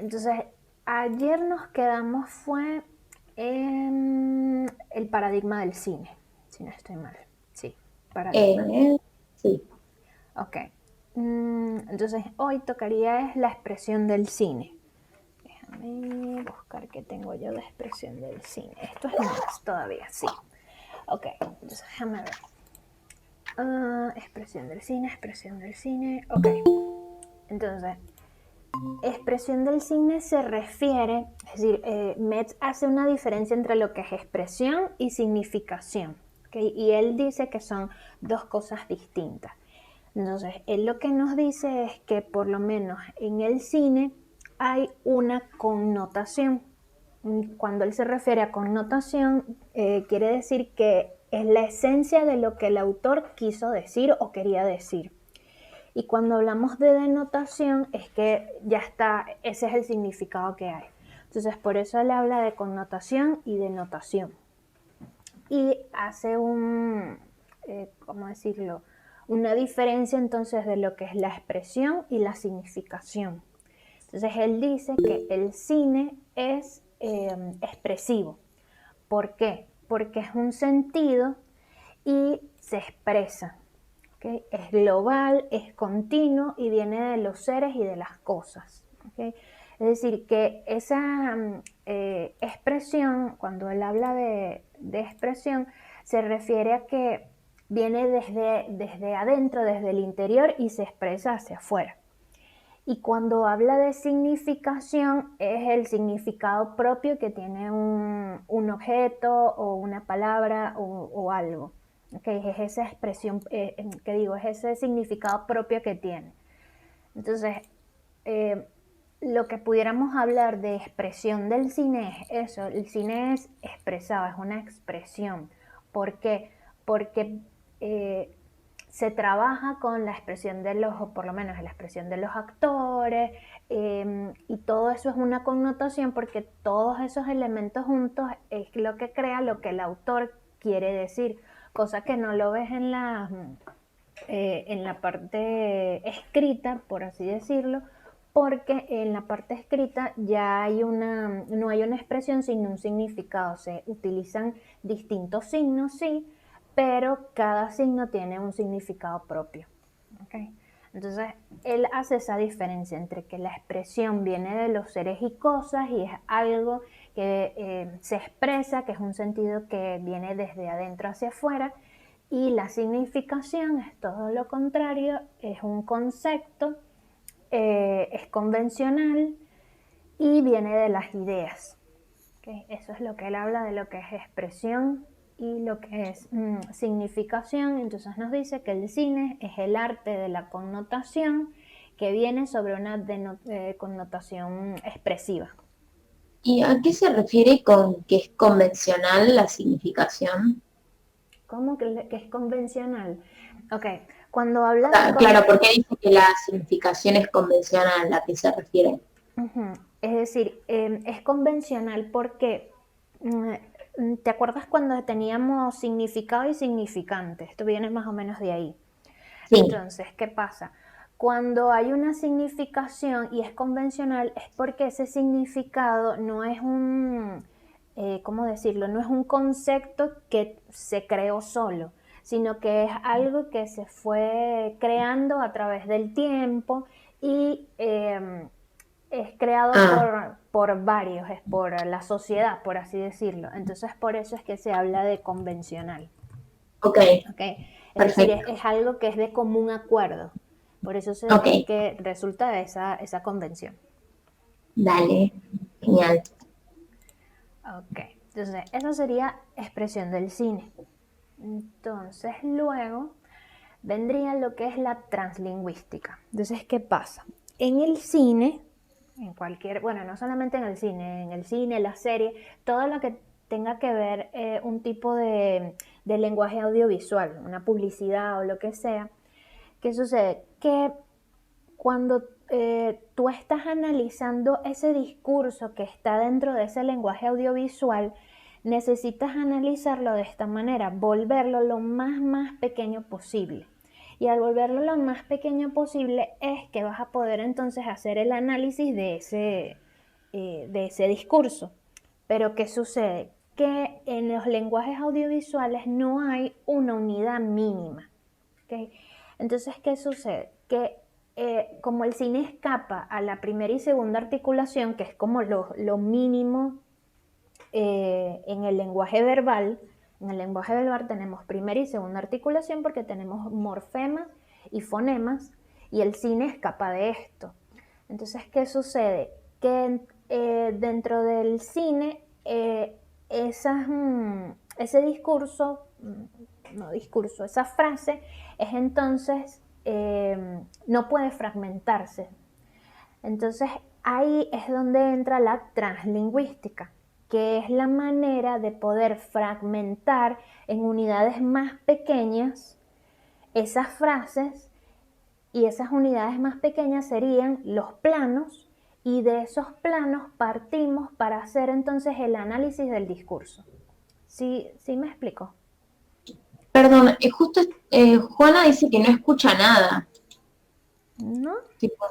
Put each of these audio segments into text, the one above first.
entonces ayer nos quedamos fue en el paradigma del cine, si no estoy mal. Sí, paradigma. Sí. Ok. Entonces hoy tocaría es la expresión del cine. Déjame buscar qué tengo yo de expresión del cine. Esto es más todavía, sí. Ok, entonces déjame ver. Expresión del cine, expresión del cine. Ok, entonces, expresión del cine se refiere, es decir, Metz hace una diferencia entre lo que es expresión y significación. ¿Okay? Y él dice que son dos cosas distintas. Entonces, él lo que nos dice es que por lo menos en el cine hay una connotación. Cuando él se refiere a connotación, quiere decir que es la esencia de lo que el autor quiso decir o quería decir. Y cuando hablamos de denotación es que ya está, ese es el significado que hay. Entonces, por eso él habla de connotación y denotación. Y hace ¿cómo decirlo? Una diferencia entonces de lo que es la expresión y la significación. Entonces, él dice que el cine es expresivo. ¿Por qué? Porque es un sentido y se expresa. ¿Okay? Es global, es continuo y viene de los seres y de las cosas. ¿Okay? Es decir, que esa expresión, cuando él habla de expresión, se refiere a que viene desde adentro, desde el interior y se expresa hacia afuera. Y cuando habla de significación, es el significado propio que tiene un objeto o una palabra o algo. Okay, es esa expresión, que digo, es ese significado propio que tiene. Entonces, eh, lo que pudiéramos hablar de expresión del cine es eso, el cine es expresado, es una expresión. ¿Por qué? Porque se trabaja con la expresión de los, o por lo menos la expresión de los actores, y todo eso es una connotación porque todos esos elementos juntos es lo que crea lo que el autor quiere decir, cosa que no lo ves en la parte escrita, por así decirlo, porque en la parte escrita ya hay no hay una expresión sino un significado, se utilizan distintos signos, sí, pero cada signo tiene un significado propio. ¿Okay? Entonces, él hace esa diferencia entre que la expresión viene de los seres y cosas y es algo que se expresa, que es un sentido que viene desde adentro hacia afuera, y la significación es todo lo contrario, es un concepto, es convencional y viene de las ideas. ¿Okay? Eso es lo que él habla de lo que es expresión y lo que es significación. Entonces nos dice que el cine es el arte de la connotación que viene sobre una connotación expresiva. ¿Y a qué se refiere con que es convencional la significación? ¿Cómo que es convencional? Ok, cuando habla de... Ah, claro, porque dice que la significación es convencional, ¿a qué se refiere? Ujú. Es decir, es convencional porque, ¿te acuerdas cuando teníamos significado y significante? Esto viene más o menos de ahí. Sí. Entonces, ¿qué pasa? Cuando hay una significación y es convencional es porque ese significado no es ¿cómo decirlo? No es un concepto que se creó solo, sino que es algo que se fue creando a través del tiempo y es creado Ah, por varios, es por la sociedad, por así decirlo. Entonces, por eso es que se habla de convencional. ok, ¿Okay? Es decir, perfecto. es algo que es de común acuerdo. Por eso Ok, es que resulta de esa convención. dale, genial. Ok, entonces eso sería expresión del cine. Entonces luego vendría lo que es la translingüística. Entonces, ¿qué pasa? En el cine, en cualquier, bueno, no solamente en el cine, la serie, todo lo que tenga que ver un tipo de lenguaje audiovisual, una publicidad o lo que sea, ¿qué sucede? Que cuando tú estás analizando ese discurso que está dentro de ese lenguaje audiovisual, necesitas analizarlo de esta manera, volverlo lo más pequeño posible. Y al volverlo lo más pequeño posible es que vas a poder entonces hacer el análisis de ese discurso. Pero ¿qué sucede? Que en los lenguajes audiovisuales no hay una unidad mínima. ¿Okay? Entonces, ¿qué sucede? Que como el cine escapa a la primera y segunda articulación, que es como lo mínimo en el lenguaje verbal, tenemos primera y segunda articulación porque tenemos morfemas y fonemas y el cine escapa de esto. Entonces, ¿qué sucede? Que dentro del cine ese discurso, esa frase es entonces, no puede fragmentarse. Entonces ahí es donde entra la translingüística, que es la manera de poder fragmentar en unidades más pequeñas esas frases, y esas unidades más pequeñas serían los planos, y de esos planos partimos para hacer entonces el análisis del discurso. ¿Sí me explico? Perdón, justo Juana dice que no escucha nada. ¿No? Tipo,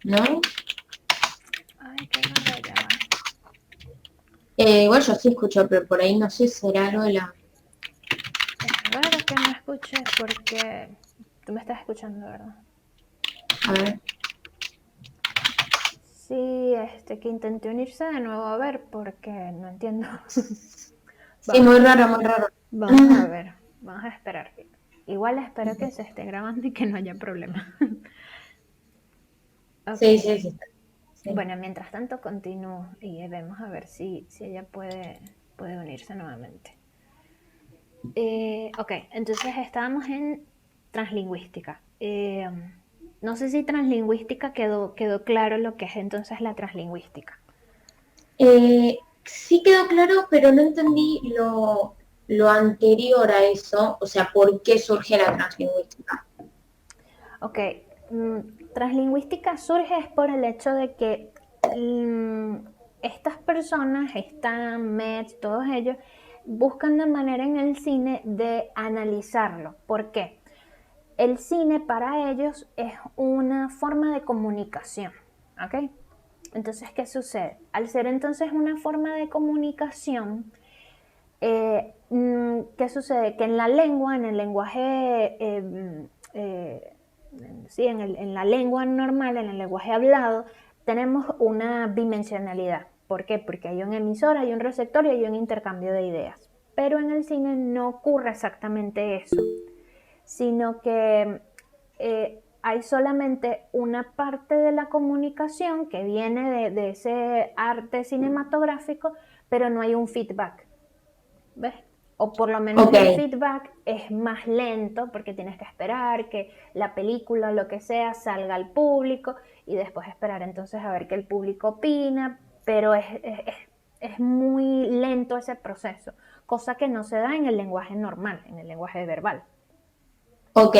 ¿no? Ay, qué raro, ya va. Igual yo sí escucho, pero por ahí no sé, será algo de la... Es raro que no escuches porque tú me estás escuchando, ¿verdad? A ver. Sí, que intenté unirse de nuevo a ver porque no entiendo. Sí, muy raro, muy raro. Vamos a ver, vamos a esperar. Igual espero que se esté grabando y que no haya problema. Sí, Ok. sí. Sí. Bueno, mientras tanto continúo y vemos a ver si ella puede unirse nuevamente. Ok, entonces estábamos en translingüística. No sé si translingüística quedó claro lo que es entonces la translingüística. Sí quedó claro, pero no entendí lo anterior a eso, o sea, ¿por qué surge la translingüística? Ok, translingüística surge es por el hecho de que estas personas, Stan, Metz, todos ellos, buscan la manera en el cine de analizarlo. ¿Por qué? El cine para ellos es una forma de comunicación, ¿ok? Entonces, ¿qué sucede? Al ser entonces una forma de comunicación, ¿qué sucede? Que en la lengua, en el lenguaje, sí, en la lengua normal, en el lenguaje hablado, tenemos una bidimensionalidad. ¿Por qué? Porque hay un emisor, hay un receptor y hay un intercambio de ideas. Pero en el cine no ocurre exactamente eso, sino que hay solamente una parte de la comunicación que viene de ese arte cinematográfico, pero no hay un feedback. ¿Ves? O por lo menos el feedback es más lento porque tienes que esperar que la película o lo que sea salga al público y después esperar entonces a ver qué el público opina, pero es muy lento ese proceso, cosa que no se da en el lenguaje normal, en el lenguaje verbal. Ok,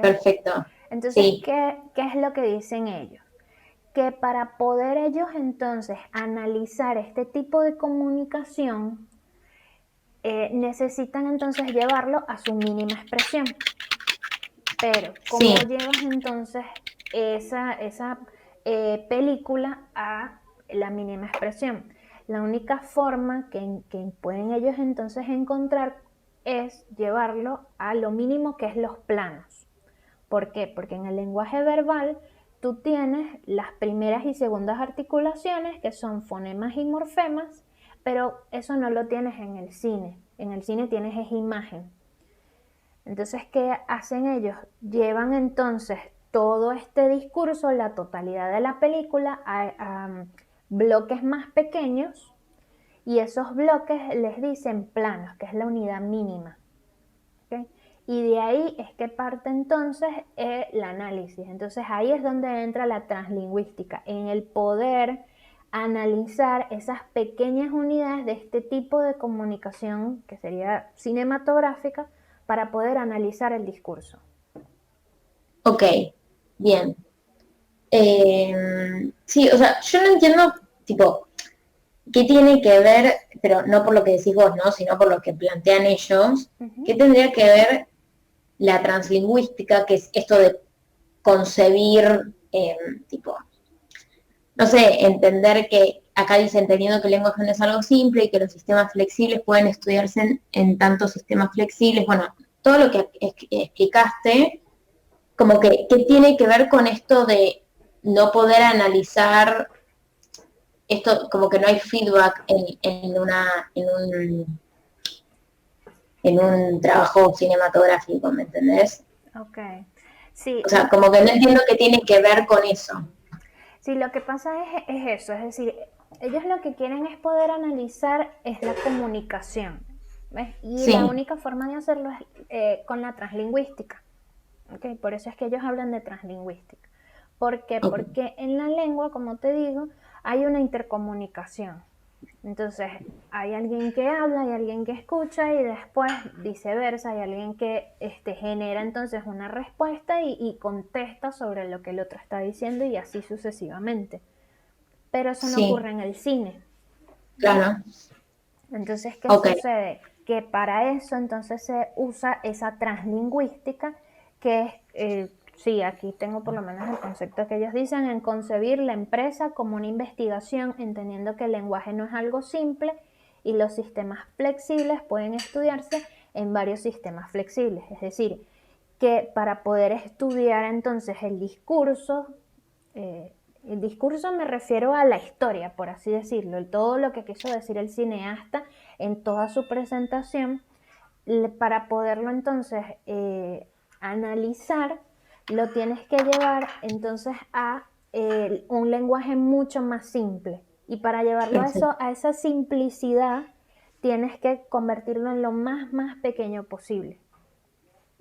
perfecto. Entonces, Sí. ¿qué es lo que dicen ellos? Que para poder ellos entonces analizar este tipo de comunicación, necesitan entonces llevarlo a su mínima expresión. Pero, ¿cómo llevas entonces esa película a la mínima expresión? La única forma que pueden ellos entonces encontrar es llevarlo a lo mínimo, que es los planos. ¿Por qué? Porque en el lenguaje verbal tú tienes las primeras y segundas articulaciones, que son fonemas y morfemas, pero eso no lo tienes en el cine. En el cine tienes esa imagen. Entonces, ¿qué hacen ellos? Llevan entonces todo este discurso, la totalidad de la película, a bloques más pequeños, y esos bloques les dicen planos, que es la unidad mínima. ¿Okay? Y de ahí es que parte entonces el análisis. Entonces ahí es donde entra la translingüística, en el poder analizar esas pequeñas unidades de este tipo de comunicación, que sería cinematográfica, para poder analizar el discurso. Ok, bien. Sí, o sea, yo no entiendo, tipo, qué tiene que ver, pero no por lo que decís vos, ¿no? Sino por lo que plantean ellos, qué tendría que ver la translingüística, que es esto de concebir, tipo, no sé, entender que acá dice entendiendo que el lenguaje no es algo simple y que los sistemas flexibles pueden estudiarse en tantos sistemas flexibles. Bueno, todo lo que explicaste, como que tiene que ver con esto de no poder analizar esto, como que no hay feedback en un trabajo cinematográfico, ¿me entendés? Ok. Sí, O sea, como que no entiendo qué tiene que ver con eso. sí, lo que pasa es eso, es decir, ellos lo que quieren es poder analizar es la comunicación, ¿ves? Y la Sí, única forma de hacerlo es con la translingüística, ¿ok? Por eso es que ellos hablan de translingüística. ¿Por qué? ok, Porque en la lengua, como te digo, hay una intercomunicación. Entonces, hay alguien que habla, hay alguien que escucha y después viceversa, hay alguien que genera entonces una respuesta y contesta sobre lo que el otro está diciendo y así sucesivamente. Pero eso no sí, ocurre en el cine, ¿ves? claro, Entonces, ¿qué ok, sucede? Que para eso entonces se usa esa translingüística que es, sí, aquí tengo por lo menos el concepto que ellos dicen, en concebir la empresa como una investigación, entendiendo que el lenguaje no es algo simple y los sistemas flexibles pueden estudiarse en varios sistemas flexibles. Es decir, que para poder estudiar entonces eh, el discurso me refiero a la historia, por así decirlo, todo lo que quiso decir el cineasta en toda su presentación, para poderlo entonces analizar, lo tienes que llevar entonces a un lenguaje mucho más simple. Y para llevarlo a perfecto. eso, a esa simplicidad, tienes que convertirlo en lo más pequeño posible.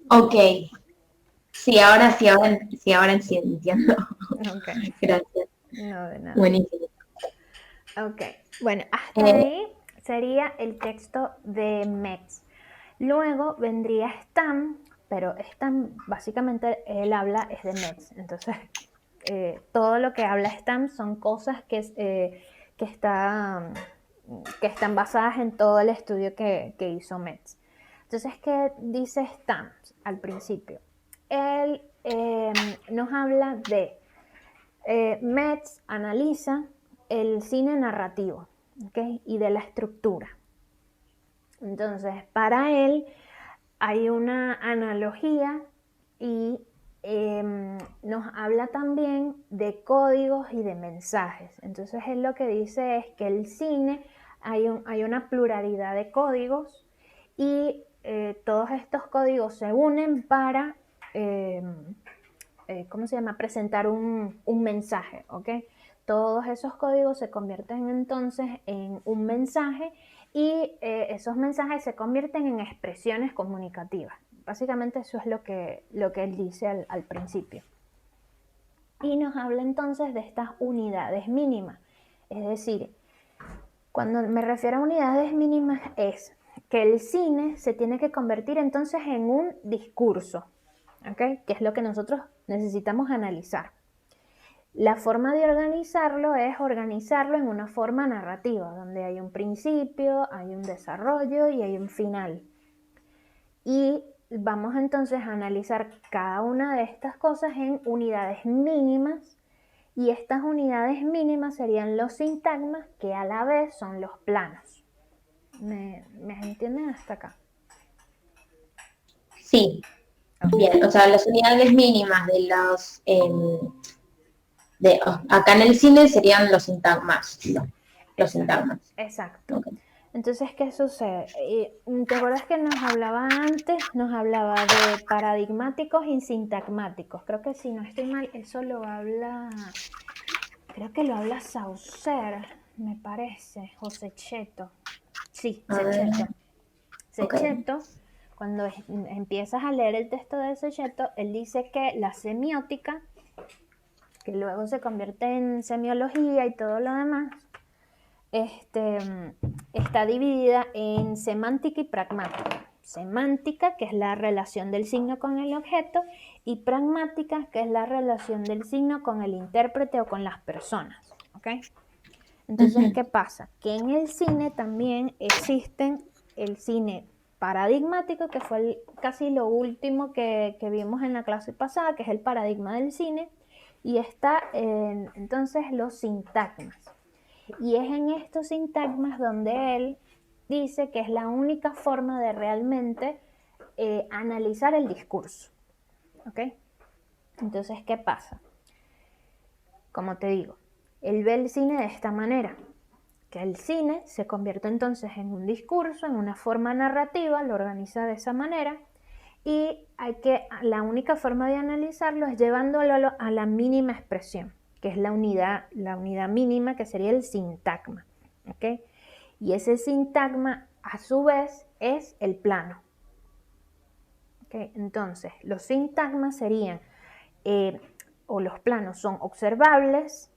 Ok, sí, ahora sí entiendo. Ok, Gracias, no de nada. buenísimo. Ok, bueno, hasta Eh, ahí sería el texto de Metz. Luego vendría Stam, pero Stam básicamente él habla es de Metz. Entonces, todo lo que habla Stam son cosas que, está, que están basadas en todo el estudio que hizo Metz. Entonces, ¿qué dice Stam al principio? Él nos habla de Metz analiza el cine narrativo, ¿okay? Y de la estructura. Entonces, para él hay una analogía y nos habla también de códigos y de mensajes. Entonces, él lo que dice es que el cine hay una pluralidad de códigos y todos estos códigos se unen para eh, ¿cómo se llama? Presentar un mensaje, ¿ok? Todos esos códigos se convierten entonces en un mensaje y esos mensajes se convierten en expresiones comunicativas. Básicamente eso es lo que él dice al principio. Y nos habla entonces de estas unidades mínimas. Es decir, cuando me refiero a unidades mínimas es que el cine se tiene que convertir entonces en un discurso, ¿okay? Que es lo que nosotros necesitamos analizar. La forma de organizarlo es organizarlo en una forma narrativa, donde hay un principio, hay un desarrollo y hay un final. Y vamos entonces a analizar cada una de estas cosas en unidades mínimas y estas unidades mínimas serían los sintagmas que a la vez son los planos. ¿Me entienden hasta acá? sí, Ok. bien, o sea, las unidades mínimas acá en el cine serían los sintagmas, los Exacto, sintagmas. exacto. Ok. Entonces, ¿qué sucede? ¿Te acuerdas que nos hablaba antes? Nos hablaba de paradigmáticos y sintagmáticos. Creo que si no estoy mal, eso lo habla, creo que lo habla Saucer, me parece, o Sechetto. Sí, A ver, Sechetto. ok. Sechetto, cuando empiezas a leer el texto de Sechetto, él dice que la semiótica, que luego se convierte en semiología y todo lo demás, este, está dividida en semántica y pragmática. Semántica, que es la relación del signo con el objeto, y pragmática, que es la relación del signo con el intérprete o con las personas. ¿Okay? Entonces, Ujú. ¿qué pasa? Que en el cine también existen el cine paradigmático, que fue casi lo último que vimos en la clase pasada, que es el paradigma del cine, Y está entonces los sintagmas. Y es en estos sintagmas donde él dice que es la única forma de realmente analizar el discurso. ¿Ok? Entonces, ¿qué pasa? Como te digo, él ve el cine de esta manera, que el cine se convierte entonces en un discurso, en una forma narrativa, lo organiza de esa manera, y la única forma de analizarlo es llevándolo a la mínima expresión, que es la unidad mínima, que sería el sintagma. ¿Ok? Y ese sintagma, a su vez, es el plano. ¿Ok? Entonces, los sintagmas serían, o los planos son observables,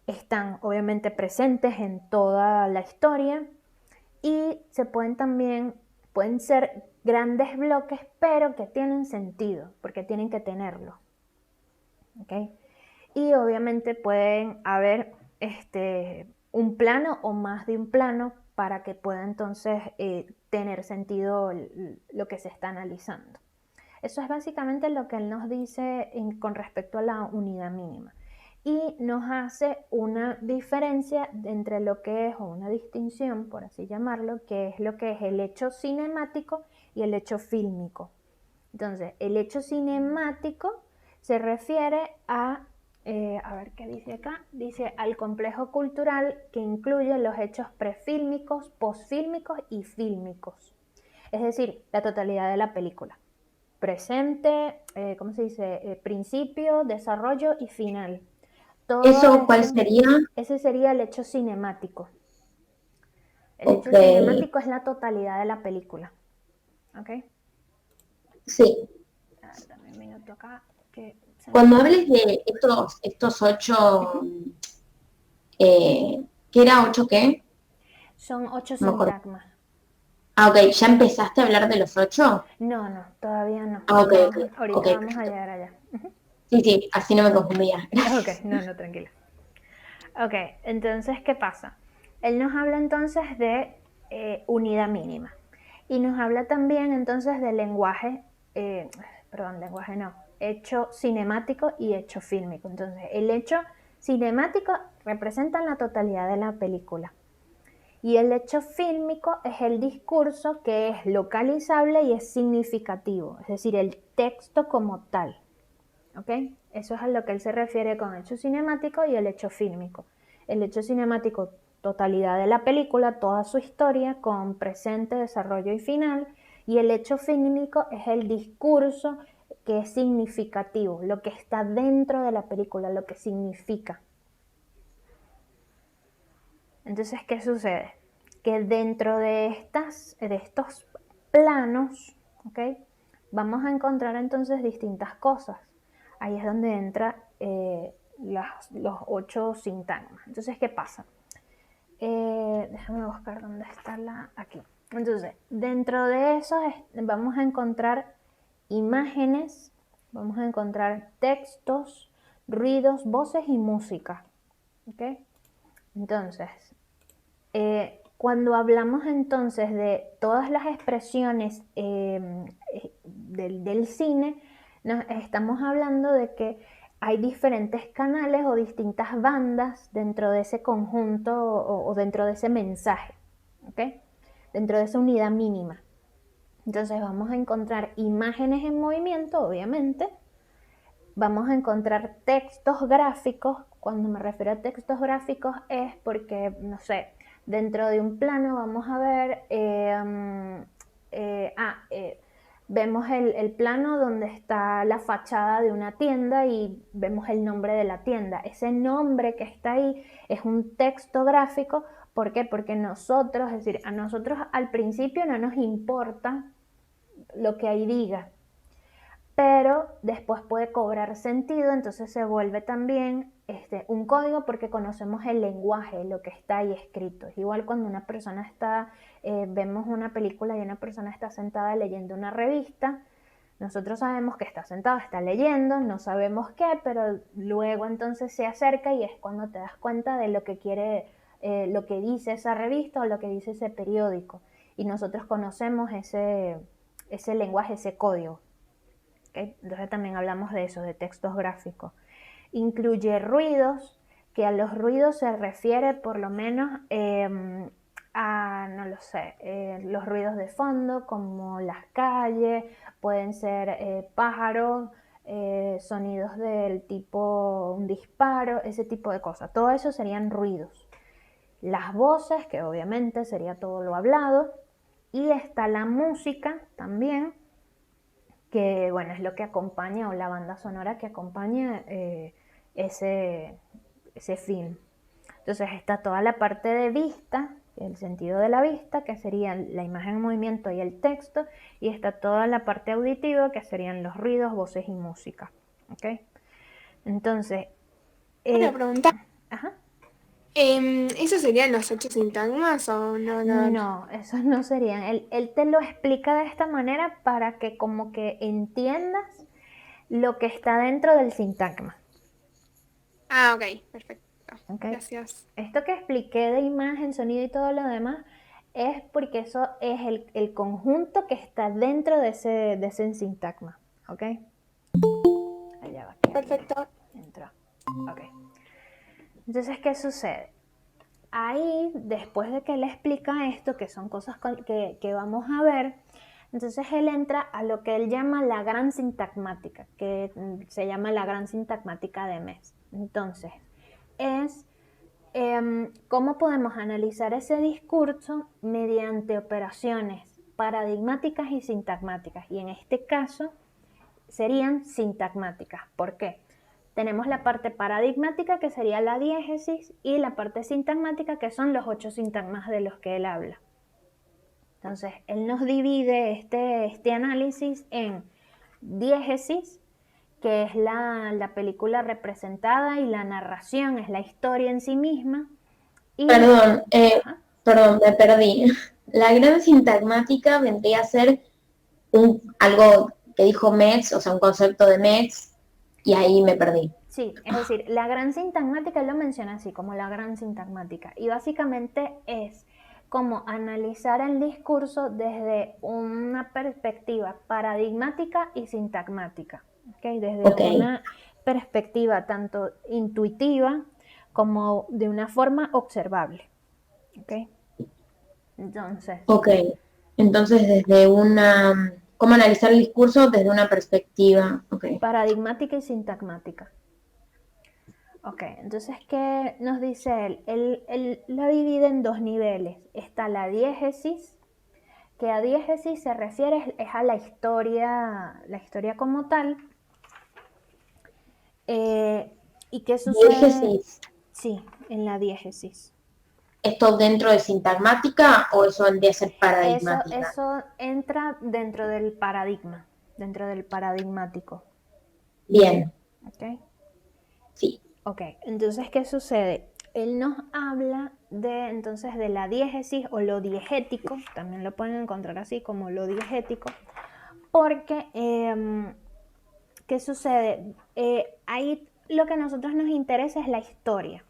están obviamente presentes en toda la historia y pueden ser grandes bloques, pero que tienen sentido, porque tienen que tenerlo. ¿Okay? Y obviamente pueden haber un plano o más de un plano para que pueda entonces tener sentido lo que se está analizando. Eso es básicamente lo que él nos dice con respecto a la unidad mínima. Y nos hace una diferencia entre lo que es, o una distinción, por así llamarlo, que es lo que es el hecho cinemático y el hecho fílmico. Entonces, el hecho cinemático se refiere a ver qué dice acá, dice al complejo cultural que incluye los hechos prefílmicos, posfílmicos y fílmicos. Es decir, la totalidad de la película. Presente, ¿cómo se dice? Principio, desarrollo y final. ¿Eso cuál sería? Ese sería el hecho cinemático. El Ok. hecho cinemático es la totalidad de la película. ¿Ok? Sí. A ver, dame un minuto acá. Cuando hables de estos 8, ¿qué era 8 qué? Son 8 No me acuerdo. sintagmas. Ah, ok, ¿ya empezaste a hablar de los 8? No, todavía no. Ah, ok, Ahorita ok, vamos a perfecto. llegar allá. Sí, así no me confundía. Ok, no, tranquila. Ok, entonces, ¿qué pasa? Él nos habla entonces de unidad mínima. Y nos habla también entonces de lenguaje no, hecho cinemático y hecho fílmico. Entonces, el hecho cinemático representa la totalidad de la película. Y el hecho fílmico es el discurso que es localizable y es significativo, es decir, el texto como tal. ¿Ok? Eso es a lo que él se refiere con hecho cinemático y el hecho fílmico. El hecho cinemático, totalidad de la película, toda su historia, con presente, desarrollo y final. Y el hecho fílmico es el discurso que es significativo, lo que está dentro de la película, lo que significa. Entonces, ¿qué sucede? Que dentro de estos planos, ¿ok? Vamos a encontrar entonces distintas cosas. Ahí es donde entra los 8 sintagmas. Entonces, ¿qué pasa? Déjame buscar dónde está aquí. Entonces, dentro de eso vamos a encontrar imágenes, vamos a encontrar textos, ruidos, voces y música. ¿Ok? Entonces, cuando hablamos entonces de todas las expresiones del cine, estamos hablando de que hay diferentes canales o distintas bandas dentro de ese conjunto o dentro de ese mensaje, ¿ok? Dentro de esa unidad mínima. Entonces vamos a encontrar imágenes en movimiento, obviamente. Vamos a encontrar textos gráficos. Cuando me refiero a textos gráficos es porque, no sé, dentro de un plano vamos a ver, vemos el plano donde está la fachada de una tienda y vemos el nombre de la tienda. Ese nombre que está ahí es un texto gráfico. ¿Por qué? Porque nosotros, es decir, a nosotros al principio no nos importa lo que ahí diga, pero después puede cobrar sentido, entonces se vuelve también un código porque conocemos el lenguaje, lo que está ahí escrito. Es igual cuando una persona vemos una película y una persona está sentada leyendo una revista, nosotros sabemos que está sentado, está leyendo, no sabemos qué, pero luego entonces se acerca y es cuando te das cuenta de lo que quiere, lo que dice esa revista o lo que dice ese periódico. Y nosotros conocemos ese lenguaje, ese código. ¿Okay? Entonces también hablamos de eso, de textos gráficos. incluye ruidos, que a los ruidos se refiere por lo menos a, no lo sé, los ruidos de fondo como las calles, pueden ser pájaros, sonidos del tipo un disparo, ese tipo de cosas. Todo eso serían ruidos. Las voces, que obviamente sería todo lo hablado, y está la música también, que bueno, es lo que acompaña, o la banda sonora que acompaña ese film. Entonces está toda la parte de vista, el sentido de la vista, que serían la imagen en movimiento y el texto, y está toda la parte auditiva, que serían los ruidos, voces y música. ¿Ok? Entonces... Una pregunta. Ajá. ¿Esos serían los 8 sintagmas o no? No, esos no serían. Él te lo explica de esta manera para que como que entiendas lo que está dentro del sintagma. Ah, ok, perfecto. ¿Okay? Gracias. Esto que expliqué de imagen, sonido y todo lo demás es porque eso es el conjunto que está dentro de ese sintagma. ¿Ok? Allá va. Perfecto. Entró. Ok. Entonces, ¿qué sucede? Ahí, después de que él explica esto, que son cosas que vamos a ver, entonces él entra a lo que él llama la gran sintagmática, que se llama la gran sintagmática de Metz. Entonces, es cómo podemos analizar ese discurso mediante operaciones paradigmáticas y sintagmáticas. Y en este caso serían sintagmáticas. ¿Por qué? Tenemos la parte paradigmática, que sería la diégesis, y la parte sintagmática, que son los 8 sintagmas de los que él habla. Entonces, él nos divide este análisis en diégesis, que es la película representada, y la narración es la historia en sí misma. Y Perdón, me perdí. La gran sintagmática vendría a ser algo que dijo Metz, o sea, un concepto de Metz, y ahí me perdí. Sí, es decir, la gran sintagmática, él lo menciona así, como la gran sintagmática, y básicamente es como analizar el discurso desde una perspectiva paradigmática y sintagmática, ¿okay? Desde una perspectiva tanto intuitiva como de una forma observable. ¿Okay? Entonces desde ¿cómo analizar el discurso desde una perspectiva? Paradigmática y sintagmática. Ok, entonces, ¿qué nos dice él? Él la divide en 2 niveles. Está la diégesis, que a diégesis se refiere es a la historia como tal. ¿Y qué sucede? ¿Diégesis? Sí, en la diégesis. ¿Esto dentro de sintagmática o eso vendría a ser paradigmática? Eso entra dentro del paradigma, dentro del paradigmático. Bien. ¿Ok? Sí. Ok, entonces, ¿qué sucede? Él nos habla entonces de la diégesis o lo diegético, también lo pueden encontrar así como lo diegético, porque, ¿qué sucede? Ahí lo que a nosotros nos interesa es la historia.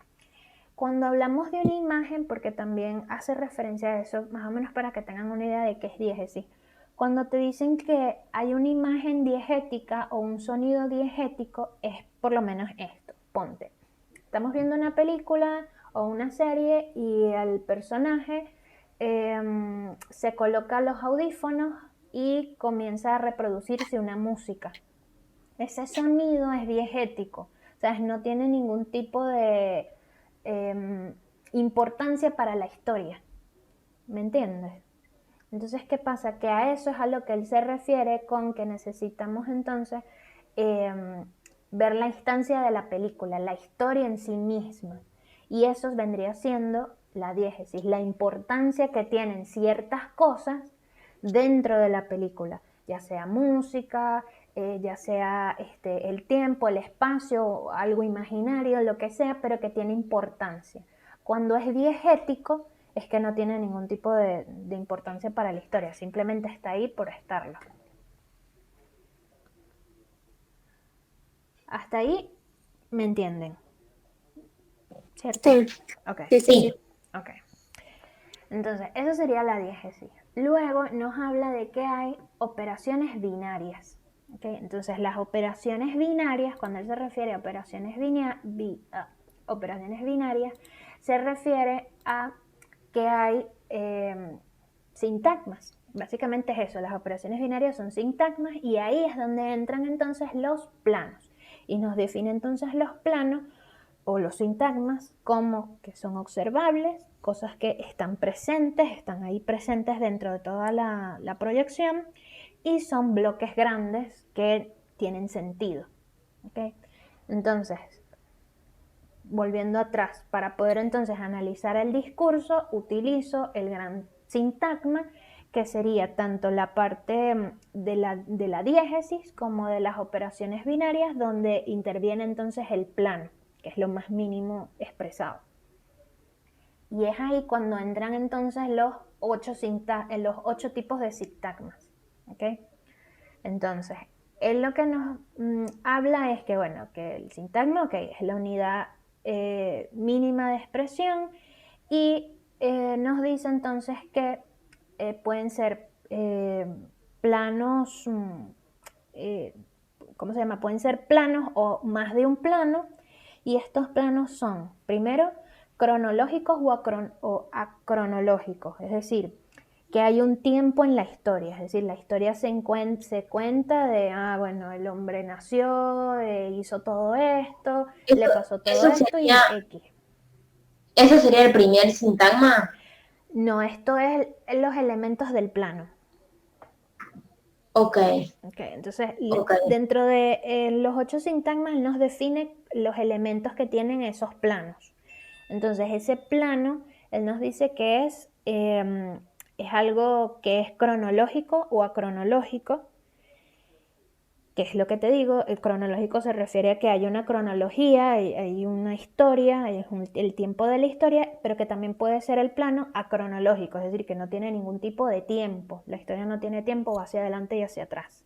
Cuando hablamos de una imagen, porque también hace referencia a eso, más o menos para que tengan una idea de qué es diégesis, cuando te dicen que hay una imagen diegética o un sonido diegético, es por lo menos esto. Ponte, estamos viendo una película o una serie y el personaje se coloca los audífonos y comienza a reproducirse una música. Ese sonido es diegético, o sea, no tiene ningún tipo de importancia para la historia. ¿Me entiendes? Entonces, ¿qué pasa? Que a eso es a lo que él se refiere con que necesitamos entonces ver la instancia de la película, la historia en sí misma. Y eso vendría siendo la diégesis, la importancia que tienen ciertas cosas dentro de la película, ya sea música, ya sea el tiempo, el espacio, algo imaginario, lo que sea, pero que tiene importancia. Cuando es diegético, es que no tiene ningún tipo de importancia para la historia, simplemente está ahí por estarlo. Hasta ahí me entienden, ¿cierto? Sí. Okay. Sí. Ok. Entonces, eso sería la diégesis. Luego nos habla de que hay operaciones binarias. ¿Okay? Entonces las operaciones binarias, cuando él se refiere a operaciones binarias, se refiere a que hay sintagmas. Básicamente es eso, las operaciones binarias son sintagmas y ahí es donde entran entonces los planos. Y nos define entonces los planos o los sintagmas como que son observables, cosas que están presentes, están ahí presentes dentro de toda la proyección, y son bloques grandes que tienen sentido. ¿Okay? Entonces, volviendo atrás, para poder entonces analizar el discurso, utilizo el gran sintagma, que sería tanto la parte de la diégesis como de las operaciones binarias, donde interviene entonces el plano, que es lo más mínimo expresado. Y es ahí cuando entran entonces los 8 tipos de sintagmas. ¿Okay? Entonces, él lo que nos habla es que, bueno, que el sintagma, ok, es la unidad mínima de expresión, y nos dice entonces que pueden ser planos, ¿cómo se llama? Pueden ser planos o más de un plano, y estos planos son, primero, cronológicos o acronológicos, es decir, que hay un tiempo en la historia, es decir, la historia se cuenta de, bueno, el hombre nació, hizo todo esto, le pasó todo esto y X. ¿Eso sería el primer sintagma? No, esto es los elementos del plano. Ok. Entonces, dentro de los 8 sintagmas nos define los elementos que tienen esos planos. Entonces, ese plano, él nos dice que es algo que es cronológico o acronológico. ¿Qué es lo que te digo? El cronológico se refiere a que hay una cronología, hay una historia, el tiempo de la historia, pero que también puede ser el plano acronológico, es decir, que no tiene ningún tipo de tiempo. La historia no tiene tiempo, va hacia adelante y hacia atrás.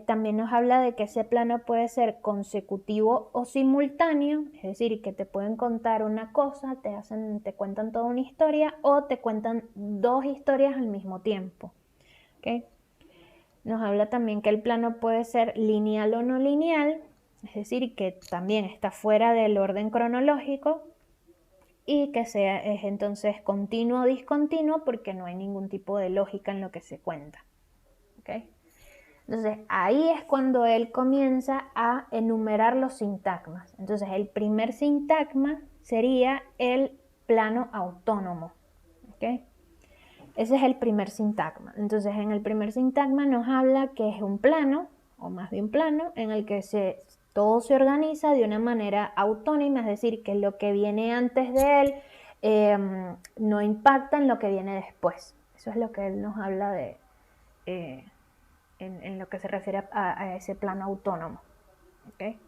También nos habla de que ese plano puede ser consecutivo o simultáneo, es decir, que te pueden contar una cosa, te cuentan toda una historia, o te cuentan 2 historias al mismo tiempo. ¿Okay? Nos habla también que el plano puede ser lineal o no lineal, es decir, que también está fuera del orden cronológico, y que es entonces continuo o discontinuo, porque no hay ningún tipo de lógica en lo que se cuenta. ¿Okay? Entonces ahí es cuando él comienza a enumerar los sintagmas. Entonces el primer sintagma sería el plano autónomo. ¿Okay? Ese es el primer sintagma. Entonces en el primer sintagma nos habla que es un plano, o más de un plano, en el que todo se organiza de una manera autónoma, es decir, que lo que viene antes de él no impacta en lo que viene después. Eso es lo que él nos habla de en lo que se refiere a ese plano autónomo. ¿Okay?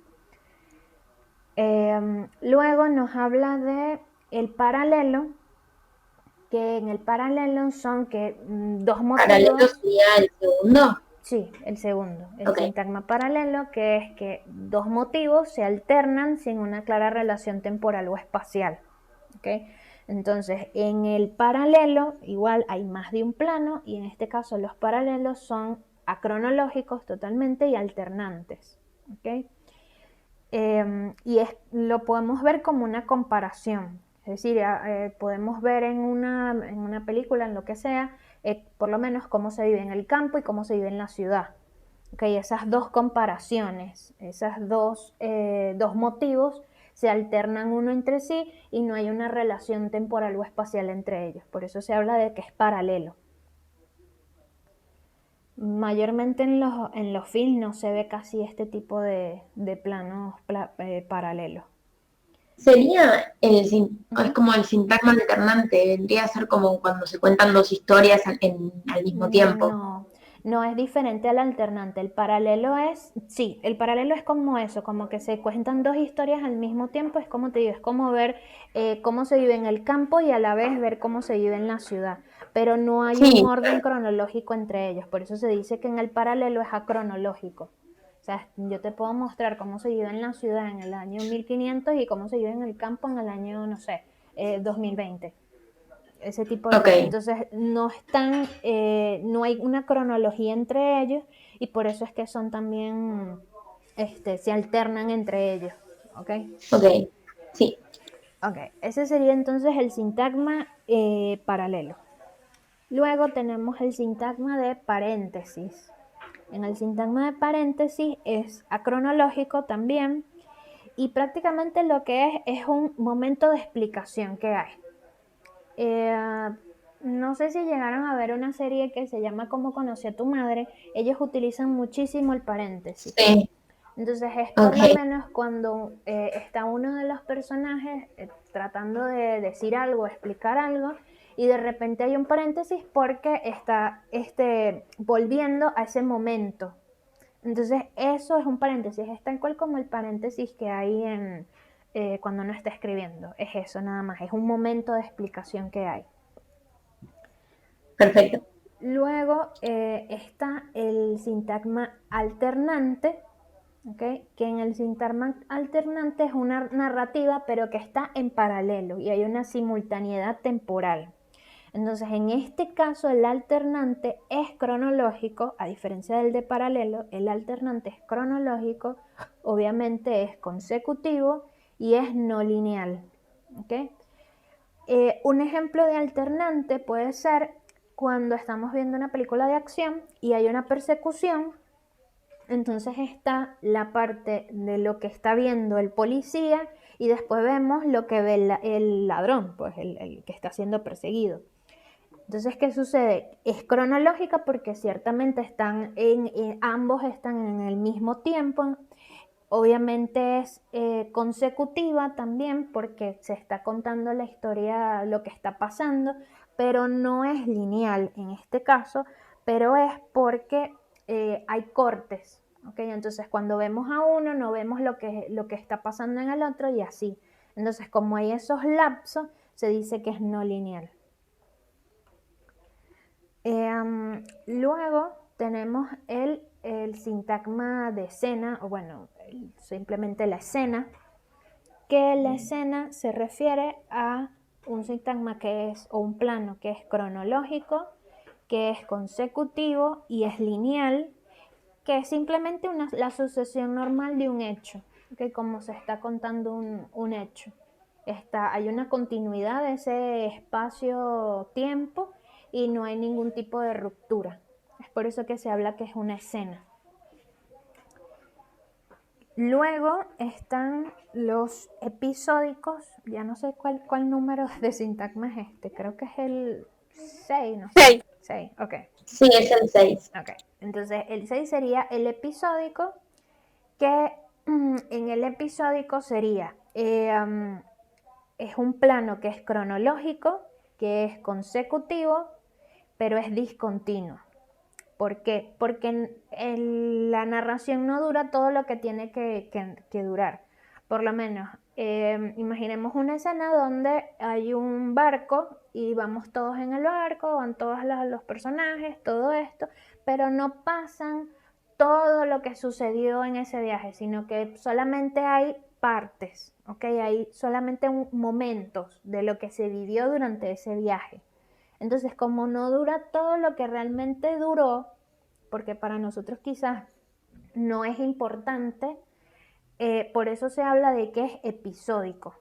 Luego nos habla de el paralelo, que en el paralelo son que 2 motivos. ¿Paralelo sería el segundo? Sí, el segundo, el sintagma paralelo, que es que 2 motivos se alternan sin una clara relación temporal o espacial. ¿Okay? Entonces, en el paralelo, igual hay más de un plano, y en este caso los paralelos son acronológicos totalmente y alternantes. ¿Okay? Y lo podemos ver como una comparación. Es decir, podemos ver en una película, en lo que sea, por lo menos cómo se vive en el campo y cómo se vive en la ciudad. ¿Okay? Esas 2 comparaciones, esos dos motivos se alternan uno entre sí y no hay una relación temporal o espacial entre ellos. Por eso se habla de que es paralelo. Mayormente en los films no se ve casi este tipo de planos paralelos. Sería es como el sintagma alternante, vendría a ser como cuando se cuentan 2 historias al mismo tiempo. No es diferente al alternante. El paralelo es como eso, como que se cuentan 2 historias al mismo tiempo. Es como te digo, es como ver cómo se vive en el campo y a la vez ver cómo se vive en la ciudad. Pero no hay un orden cronológico entre ellos. Por eso se dice que en el paralelo es acronológico. O sea, yo te puedo mostrar cómo se vive en la ciudad en el año 1500 y cómo se vive en el campo en el año, no sé, 2020. ese tipo de Ok. cosas. Entonces no están, no hay una cronología entre ellos y por eso es que son también, se alternan entre ellos, ¿ok? Ok, sí. Ok, ese sería entonces el sintagma paralelo. Luego tenemos el sintagma de paréntesis. En el sintagma de paréntesis es acronológico también y prácticamente lo que es un momento de explicación que hay. No sé si llegaron a ver una serie que se llama Cómo conocí a tu madre. Ellos utilizan muchísimo el paréntesis. Sí. Entonces es por Ok. lo menos cuando está uno de los personajes tratando de decir algo, explicar algo, y de repente hay un paréntesis porque está volviendo a ese momento. Entonces eso es un paréntesis, es tal cual como el paréntesis que hay en cuando uno está escribiendo. Es eso nada más, es un momento de explicación que hay. Perfecto. Luego está el sintagma alternante, ¿okay? Que en el sintagma alternante es una narrativa pero que está en paralelo y hay una simultaneidad temporal. Entonces, en este caso, el alternante es cronológico, a diferencia del de paralelo, el alternante es cronológico, obviamente es consecutivo y es no lineal. ¿Okay? Un ejemplo de alternante puede ser cuando estamos viendo una película de acción y hay una persecución. Entonces está la parte de lo que está viendo el policía y después vemos lo que ve el ladrón, pues el que está siendo perseguido. Entonces, ¿qué sucede? Es cronológica porque ciertamente ambos están en el mismo tiempo. Obviamente es consecutiva también porque se está contando la historia, lo que está pasando, pero no es lineal en este caso, pero es porque hay cortes. ¿Okay? Entonces, cuando vemos a uno, no vemos lo que está pasando en el otro y así. Entonces, como hay esos lapsos, se dice que es no lineal. Luego tenemos el sintagma de escena, o bueno, simplemente la escena, que la escena se refiere a un sintagma que es, o un plano que es cronológico, que es consecutivo y es lineal, que es simplemente la sucesión normal de un hecho, que como se está contando un hecho. Hay una continuidad de ese espacio-tiempo y no hay ningún tipo de ruptura. Es por eso que se habla que es una escena. Luego están los episódicos, ya no sé cuál número de sintagma es creo que es el 6, no sé. 6, ok. Sí, es el 6. Ok, entonces el 6 sería el episódico, que en el episódico sería, es un plano que es cronológico, que es consecutivo, pero es discontinuo. ¿Por qué? Porque la narración no dura todo lo que tiene que durar. Por lo menos, imaginemos una escena donde hay un barco y vamos todos en el barco, van todos los personajes, todo esto, pero no pasan todo lo que sucedió en ese viaje, sino que solamente hay partes, ¿ok? Hay solamente momentos de lo que se vivió durante ese viaje. Entonces, como no dura todo lo que realmente duró, porque para nosotros quizás no es importante, por eso se habla de que es episódico.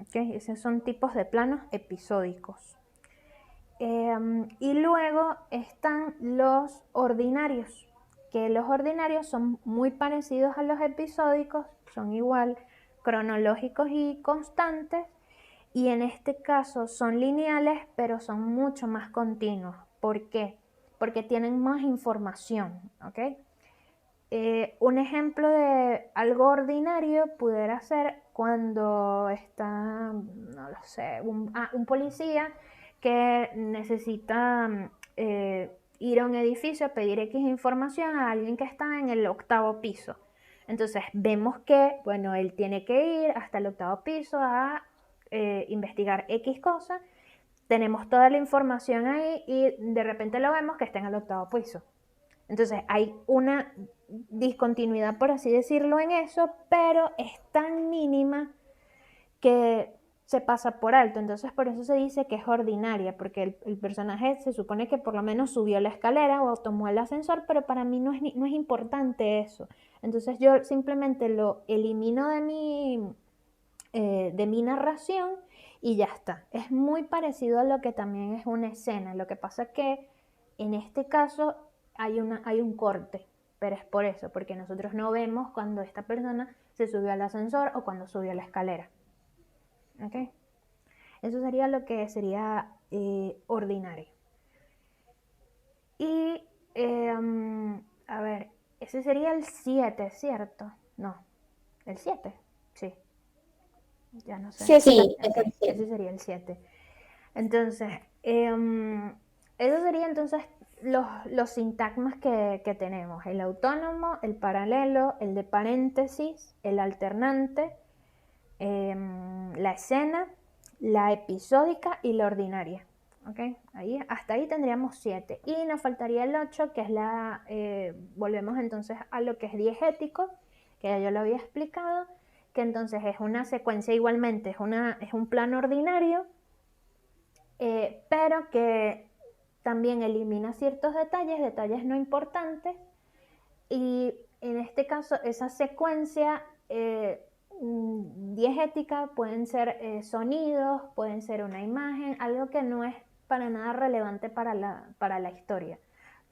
¿Okay? Esos son tipos de planos episódicos. Y luego están los ordinarios, que los ordinarios son muy parecidos a los episódicos, son igual cronológicos y constantes, y en este caso son lineales, pero son mucho más continuos. ¿Por qué? Porque tienen más información, ¿ok? Un ejemplo de algo ordinario pudiera ser cuando está, no lo sé, un policía que necesita ir a un edificio a pedir X información a alguien que está en el 8º piso. Entonces vemos que, bueno, él tiene que ir hasta el 8º piso a investigar X cosa. Tenemos toda la información ahí y de repente lo vemos que está en el 8º piso. Entonces hay una discontinuidad, por así decirlo, en eso, pero es tan mínima que se pasa por alto. Entonces por eso se dice que es ordinaria, porque el personaje se supone que por lo menos subió la escalera o tomó el ascensor, pero para mí no es importante eso. Entonces yo simplemente lo elimino de mi narración y ya está. Es muy parecido a lo que también es una escena. Lo que pasa es que en este caso hay un corte, pero es por eso, porque nosotros no vemos cuando esta persona se subió al ascensor o cuando subió la escalera. ¿Ok? Eso sería lo que sería ordinario. Y, a ver, ese sería el 7, ¿cierto? No, el 7, sí. Ya no sé. Sí, Sí, Okay, ese sería el 7. Entonces, eso sería entonces los sintagmas que tenemos. El autónomo, el paralelo, el de paréntesis, el alternante, la escena, la episódica y la ordinaria. ¿Okay? Hasta ahí tendríamos 7. Y nos faltaría el 8, que es volvemos entonces a lo que es diegético, que ya yo lo había explicado, que entonces es una secuencia igualmente, es un plano ordinario, pero que también elimina ciertos detalles no importantes, y en este caso esa secuencia diegética pueden ser sonidos, pueden ser una imagen, algo que no es para nada relevante para la historia.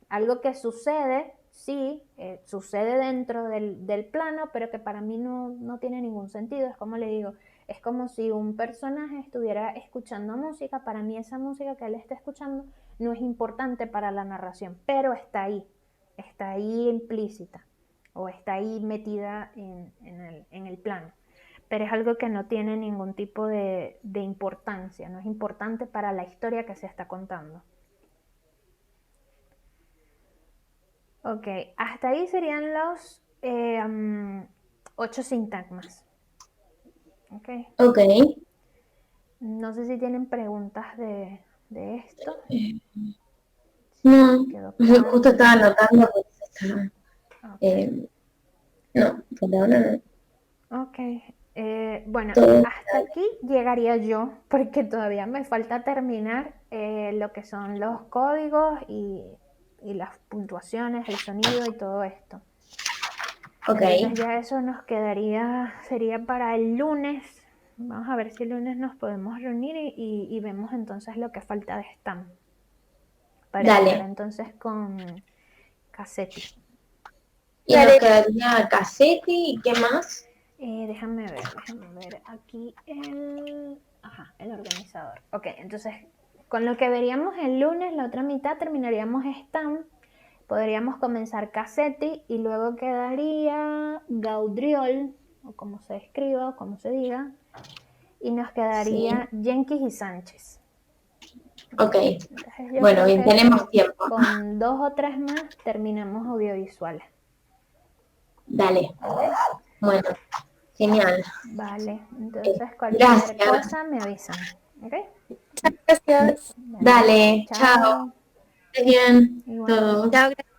Algo que sucede, sí, sucede dentro del plano, pero que para mí no tiene ningún sentido. Es como le digo, es como si un personaje estuviera escuchando música. Para mí esa música que él está escuchando no es importante para la narración, pero está ahí implícita o está ahí metida en el plano. Pero es algo que no tiene ningún tipo de importancia, no es importante para la historia que se está contando. Ok, hasta ahí serían los 8 sintagmas. Ok. Ok. No sé si tienen preguntas de esto. No, ¿Quedó claro? justo estaba anotando porque Okay. no, por ahora no. Ok. Bueno, Todo hasta aquí llegaría yo, porque todavía me falta terminar lo que son los códigos y las puntuaciones, el sonido y todo esto. ok. Entonces ya eso sería para el lunes. Vamos a ver si el lunes nos podemos reunir y vemos entonces lo que falta de Stam. Para Dale. empezar entonces con Cassetti. Y nos quedaría Cassetti y qué más. Déjame ver. Aquí el organizador. Ok, entonces con lo que veríamos el lunes, la otra mitad terminaríamos Stam. Podríamos comenzar Cassetti y luego quedaría Gaudriol, o como se escriba o como se diga, y nos quedaría Jenkins y Sánchez. Ok. Entonces, bueno, bien, tenemos tiempo. Con 2 o 3 más terminamos audiovisuales. Dale. Bueno, genial. Vale, entonces cualquier cosa me avisan. ¿Ok? Gracias. Dale, chao. Estés bien. Igual. Todos. Chao, gracias.